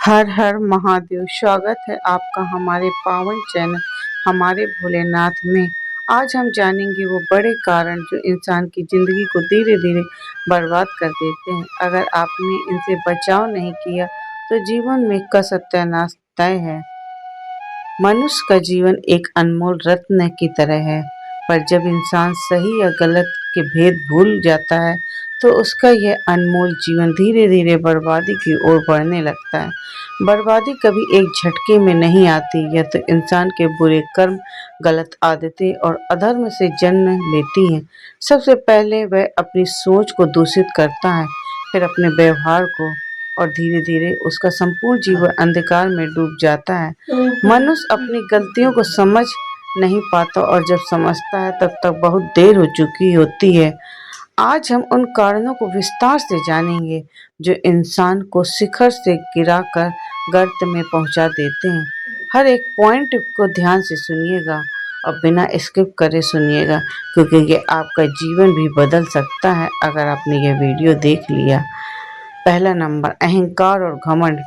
हर हर महादेव। स्वागत है आपका हमारे पावन चैनल हमारे भोलेनाथ में। आज हम जानेंगे वो बड़े कारण जो इंसान की जिंदगी को धीरे धीरे बर्बाद कर देते हैं। अगर आपने इनसे बचाव नहीं किया तो जीवन में का सत्यानाश तय है। मनुष्य का जीवन एक अनमोल रत्न की तरह है, पर जब इंसान सही या गलत के भेद भूल जाता है तो उसका यह अनमोल जीवन धीरे धीरे बर्बादी की ओर बढ़ने लगता है। बर्बादी कभी एक झटके में नहीं आती, यह तो इंसान के बुरे कर्म, गलत आदतें और अधर्म से जन्म लेती हैं। सबसे पहले वह अपनी सोच को दूषित करता है, फिर अपने व्यवहार को, और धीरे धीरे उसका संपूर्ण जीवन अंधकार में डूब जाता है। मनुष्य अपनी गलतियों को समझ नहीं पाता और जब समझता है तब तक बहुत देर हो चुकी होती है। आज हम उन कारणों को विस्तार से जानेंगे जो इंसान को शिखर से गिराकर गर्त में पहुंचा देते हैं। हर एक पॉइंट को ध्यान से सुनिएगा और बिना स्किप करे सुनिएगा, क्योंकि ये आपका जीवन भी बदल सकता है अगर आपने ये वीडियो देख लिया। पहला नंबर, अहंकार और घमंड।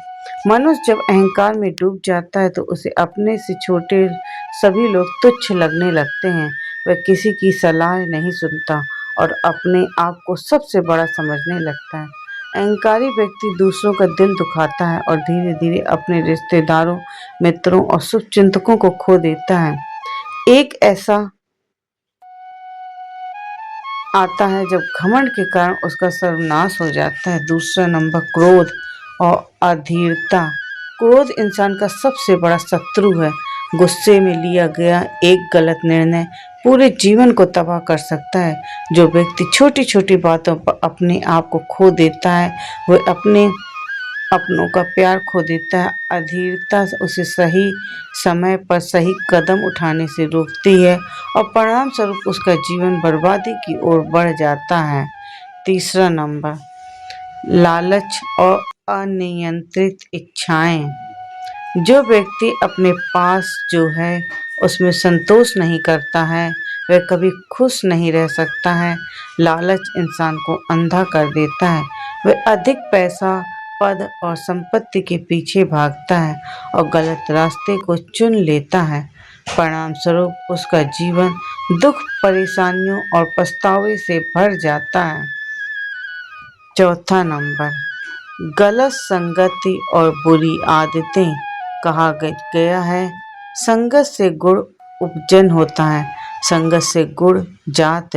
मनुष्य जब अहंकार में डूब जाता है तो उसे अपने से छोटे सभी लोग तुच्छ लगने लगते हैं। वह किसी की सलाह नहीं सुनता और अपने आप को सबसे बड़ा समझने लगता है। अहंकारी व्यक्ति दूसरों का दिल दुखाता है और धीरे धीरे अपने रिश्तेदारों, मित्रों और शुभचिंतकों को खो देता है। एक ऐसा आता है जब घमंड के कारण उसका सर्वनाश हो जाता है। दूसरा नंबर, क्रोध और अधीरता। क्रोध इंसान का सबसे बड़ा शत्रु है। गुस्से में लिया गया एक गलत निर्णय पूरे जीवन को तबाह कर सकता है। जो व्यक्ति छोटी छोटी बातों पर अपने आप को खो देता है वह अपनों का प्यार खो देता है। अधीरता उसे सही समय पर सही कदम उठाने से रोकती है और परिणाम स्वरूप उसका जीवन बर्बादी की ओर बढ़ जाता है। तीसरा नंबर, लालच और अनियंत्रित इच्छाएं। जो व्यक्ति अपने पास जो है उसमें संतोष नहीं करता है वह कभी खुश नहीं रह सकता है। लालच इंसान को अंधा कर देता है। वह अधिक पैसा, पद और संपत्ति के पीछे भागता है और गलत रास्ते को चुन लेता है। परिणाम स्वरूप उसका जीवन दुख, परेशानियों और पछतावे से भर जाता है। चौथा नंबर, गलत संगति और बुरी आदतें। कहा गया है, संगत से गुण उपजन होता है, संगत से गुण जात।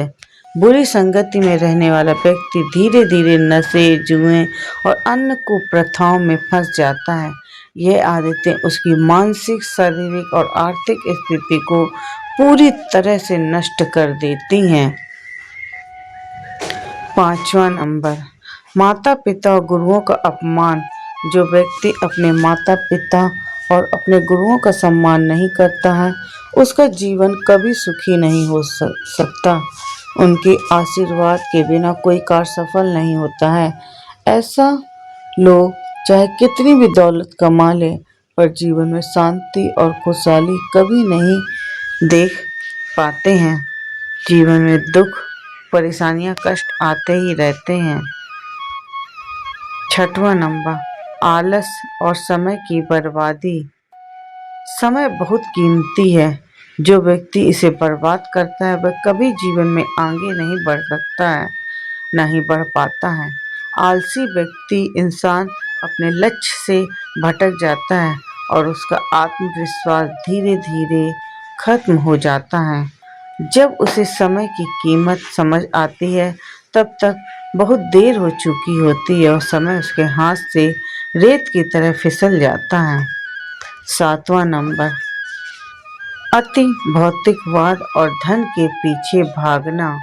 बुरी संगति में रहने वाला व्यक्ति धीरे धीरे नशे, जुए और अन्य कुप्रथाओं में फंस जाता है। यह आदतें उसकी मानसिक, शारीरिक और आर्थिक स्थिति को पूरी तरह से नष्ट कर देती हैं। पांचवा नंबर, माता पिता और गुरुओं का अपमान। जो व्यक्ति अपने माता पिता और अपने गुरुओं का सम्मान नहीं करता है उसका जीवन कभी सुखी नहीं हो सकता। उनके आशीर्वाद के बिना कोई कार्य सफल नहीं होता है। ऐसा लोग चाहे कितनी भी दौलत कमा ले पर जीवन में शांति और खुशहाली कभी नहीं देख पाते हैं। जीवन में दुख, परेशानियां, कष्ट आते ही रहते हैं। छठवां नंबर, आलस और समय की बर्बादी। समय बहुत कीमती है। जो व्यक्ति इसे बर्बाद करता है वह कभी जीवन में आगे नहीं बढ़ सकता है, नहीं बढ़ पाता है। आलसी व्यक्ति इंसान अपने लक्ष्य से भटक जाता है और उसका आत्मविश्वास धीरे धीरे खत्म हो जाता है। जब उसे समय की कीमत समझ आती है तब तक बहुत देर हो चुकी होती है और समय उसके हाथ से रेत की तरह फिसल जाता है। सातवां नंबर, अति भौतिकवाद और धन के पीछे भागना।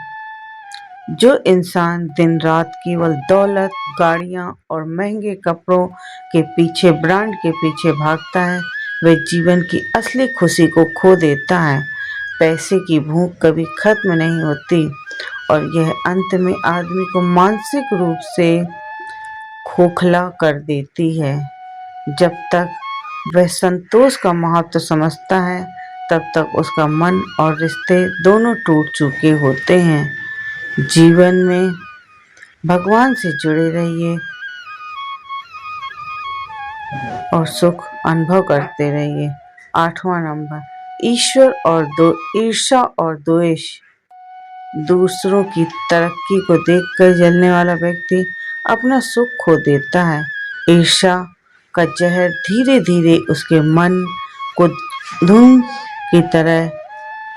जो इंसान दिन रात केवल दौलत, गाड़ियां और महंगे कपड़ों के पीछे, ब्रांड के पीछे भागता है वह जीवन की असली खुशी को खो देता है। पैसे की भूख कभी खत्म नहीं होती और यह अंत में आदमी को मानसिक रूप से खोखला कर देती है। जब तक वह संतोष का महत्व समझता है तब तक उसका मन और रिश्ते दोनों टूट चुके होते हैं। जीवन में भगवान से जुड़े रहिए, और सुख अनुभव करते रहिए। 8वां नंबर, ईर्ष्या और द्वेष। दूसरों की तरक्की को देखकर जलने वाला व्यक्ति अपना सुख खो देता है। ईर्ष्या का जहर धीरे धीरे उसके मन को धुन की तरह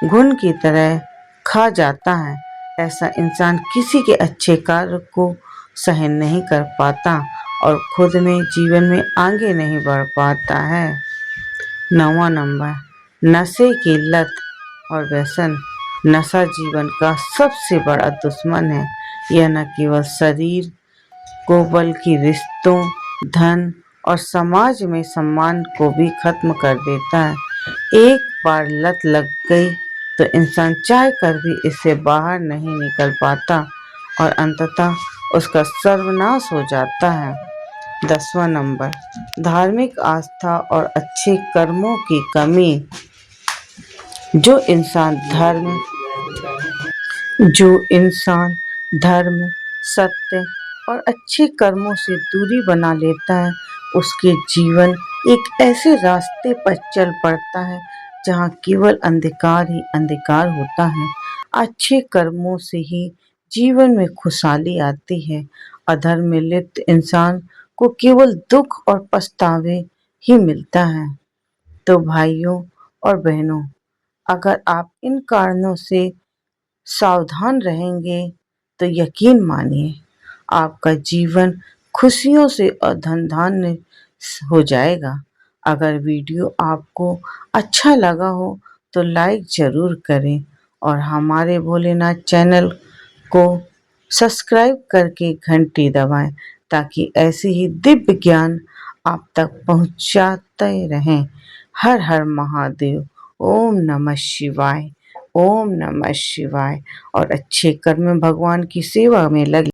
घुन की तरह खा जाता है। ऐसा इंसान किसी के अच्छे कार्य को सहन नहीं कर पाता और खुद में जीवन में आगे नहीं बढ़ पाता है। 9वां नंबर, नशे की लत और व्यसन। नशा जीवन का सबसे बड़ा दुश्मन है। यह न केवल शरीर को बल्कि रिश्तों, धन और समाज में सम्मान को भी खत्म कर देता है। एक बार लत लग गई तो इंसान चाह कर भी इससे बाहर नहीं निकल पाता और अंततः उसका सर्वनाश हो जाता है। 10वां नंबर, धार्मिक आस्था और अच्छे कर्मों की कमी। जो इंसान धर्म, सत्य और अच्छे कर्मों से दूरी बना लेता है, उसके जीवन एक ऐसे रास्ते पर चल पड़ता है जहाँ केवल अंधकार ही अंधकार होता है। अच्छे कर्मों से ही जीवन में खुशहाली आती है। अधर्म में लिप्त इंसान को केवल दुख और पछतावे ही मिलता है। तो भाइयों और बहनों, अगर आप इन कारणों से सावधान रहेंगे तो यकीन मानिए आपका जीवन खुशियों से धन्य हो जाएगा। अगर वीडियो आपको अच्छा लगा हो तो लाइक जरूर करें और हमारे भोलेनाथ चैनल को सब्सक्राइब करके घंटी दबाएं ताकि ऐसे ही दिव्य ज्ञान आप तक पहुंचाते रहें। हर हर महादेव। ओम नमः शिवाय। ओम नमः शिवाय। और अच्छे कर्म में भगवान की सेवा में लगे।